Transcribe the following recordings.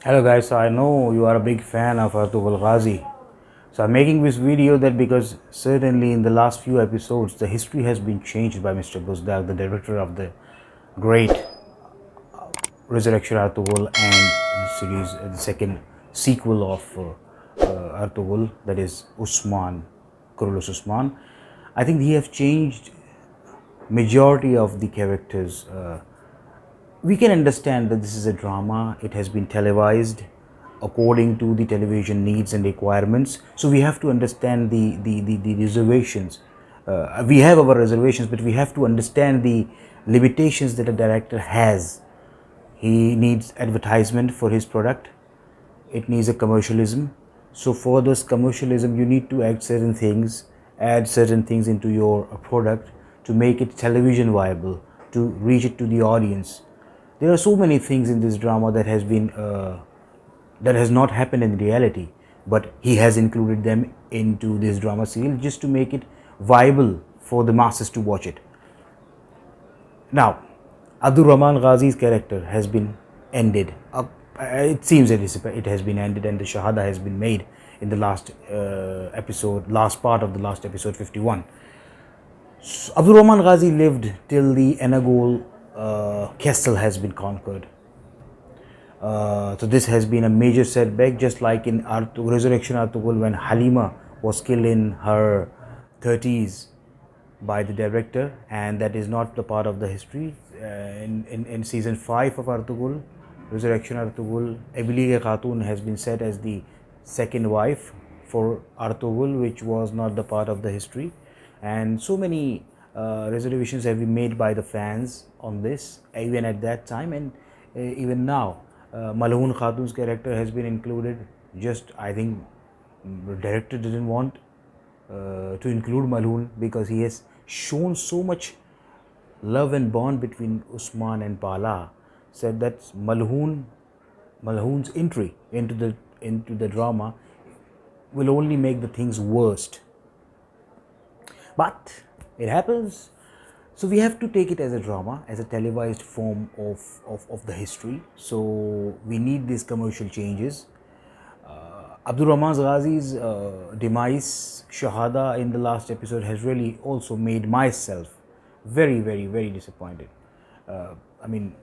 Hello guys, so I know you are a big fan of Artugul Ghazi. So I'm making this video that because certainly in the last few episodes the history has been changed by Mr. Buzdag, the director of the great Resurrection Artugul and the series, the second sequel of Artugul, that is Usman, Kurulus Usman. I think he have changed majority of the characters. We can understand that this is a drama. It has been televised according to the television needs and requirements. So we have to understand the reservations. We have our reservations, but we have to understand the limitations that a director has. He needs advertisement for his product. It needs a commercialism. So for this commercialism, you need to add certain things into your product to make it television viable, to reach it to the audience. There are so many things in this drama that has not happened in reality, but he has included them into this drama serial just to make it viable for the masses to watch it. Now, Abdur Rahman Ghazi's character has been ended. It seems that it has been ended, and the Shahada has been made in the last part of the last episode 51. So, Abdur Rahman Ghazi lived till the Anagol castle has been conquered. So this has been a major setback, just like in Resurrection Artugul, when Halima was killed in her 30s by the director, and that is not the part of the history. In season 5 of Artugul, Resurrection Artugul, Ebilige Khatun has been set as the second wife for Artugul, which was not the part of the history. And so many reservations have been made by the fans on this, even at that time and even now. Malhoon Khatun's character has been included. Just, I think the director didn't want to include Malhoon because he has shown so much love and bond between Usman and Bala. Said that Malhoon's entry into the drama will only make the things worst. But it happens. So we have to take it as a drama, as a televised form of the history. So we need these commercial changes. Abdur Rahman Ghazi's demise, Shahada, in the last episode has really also made myself very, very, very disappointed. I mean,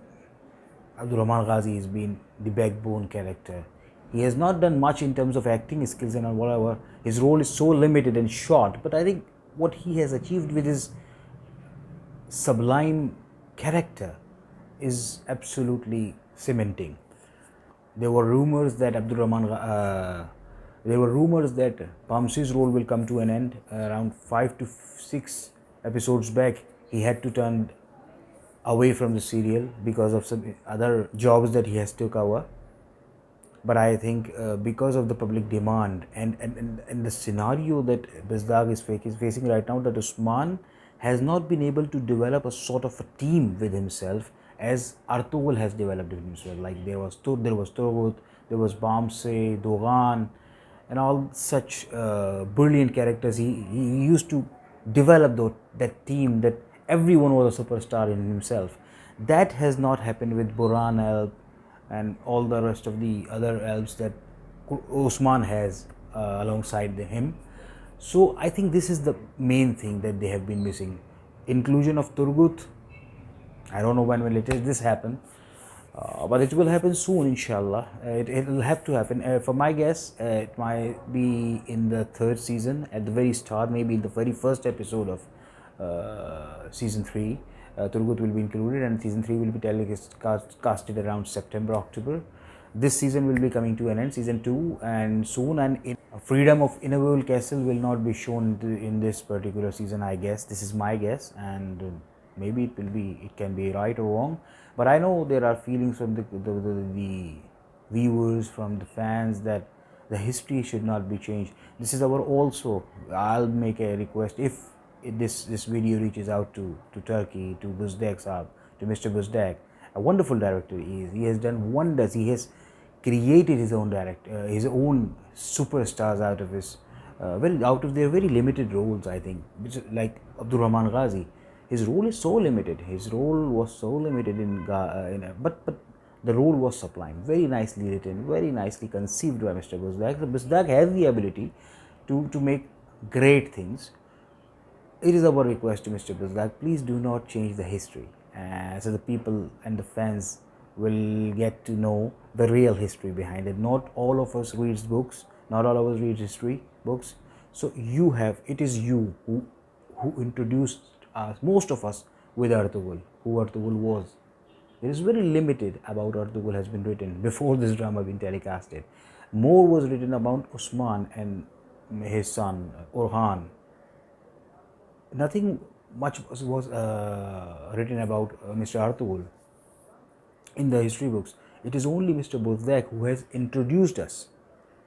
Abdur Rahman Ghazi has been the backbone character. He has not done much in terms of acting skills and whatever. His role is so limited and short, but I think what he has achieved with his sublime character is absolutely cementing. There were rumors that Pamsi's role will come to an end around 5 to 6 episodes back. He had to turn away from the serial because of some other jobs that he has to cover. But I think because of the public demand and the scenario that Buzdag is facing right now, that Usman has not been able to develop a sort of a team with himself as Artugul has developed with himself. Like there was Turgut, there was Bamse, Dogan, and all such brilliant characters. He used to develop that team, that everyone was a superstar in himself. That has not happened with Buran Elb and all the rest of the other elves that Usman has alongside him. So I think this is the main thing that they have been missing. Inclusion of Turgut. I don't know when will this happen, but it will happen soon, inshallah. It will have to happen. For my guess, it might be in the 3rd season, at the very start, maybe in the very first episode of season 3. Turgut will be included, and season 3 will be telecasted around September, October. This season will be coming to an end, season 2, and soon. And freedom of Innerville Castle will not be shown in this particular season, I guess. This is my guess, and maybe it can be right or wrong. But I know there are feelings from the viewers, from the fans, that the history should not be changed. This is our also. I'll make a request, if this video reaches out to Turkey, to Buzdag Saab, to Mr. Buzdag, a wonderful director he is. He has done wonders. He has created his own his own superstars out of their very limited roles. I think, like Abdur Rahman Ghazi, his role is so limited. His role was so limited but The role was sublime, very nicely written, very nicely conceived by Mr. Buzdag. So Buzdag has the ability to make great things. It is our request to Mr. Buzdag, please do not change the history, so the people and the fans will get to know the real history behind it. Not all of us reads books, not all of us read history books. So it is you who introduced us, most of us, with Artughul, who Artughul was. There is very limited about Artughul has been written before this drama been telecasted. More was written about Usman and his son Orhan. Nothing much was written about Mr. Artughul in the history books. It is only Mr. Buzdag who has introduced us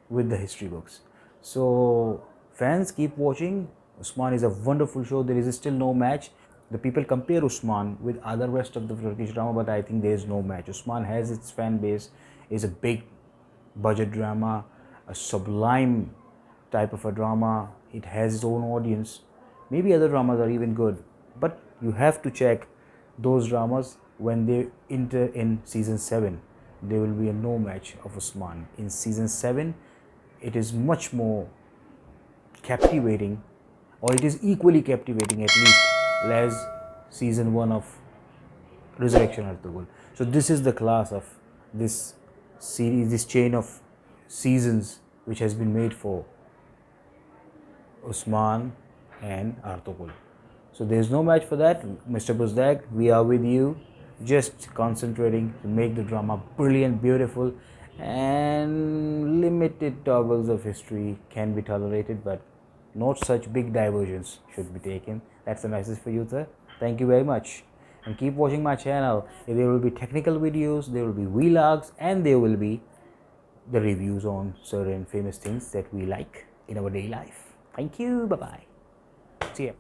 with the history books. So fans, keep watching. Usman is a wonderful show. There is still no match. The people compare Usman with other rest of the Turkish drama, but I think there is no match. Usman has its fan base, is a big budget drama, a sublime type of a drama. It has its own audience. Maybe other dramas are even good, but you have to check those dramas when they enter in season 7. There will be a no match of Usman. In season 7, it is much more captivating, or it is equally captivating at least, as season 1 of Resurrection Artughul. So this is the class of this series, this chain of seasons which has been made for Usman and Artughul. So there is no match for that. Mr. Buzdag, we are with you, just concentrating to make the drama brilliant, beautiful, and limited toggles of history can be tolerated, but not such big diversions should be taken. That's the message for you, sir. Thank you very much, and keep watching my channel. There will be technical videos, there will be vlogs, and there will be the reviews on certain famous things that we like in our daily life. Thank you. Bye bye. See ya.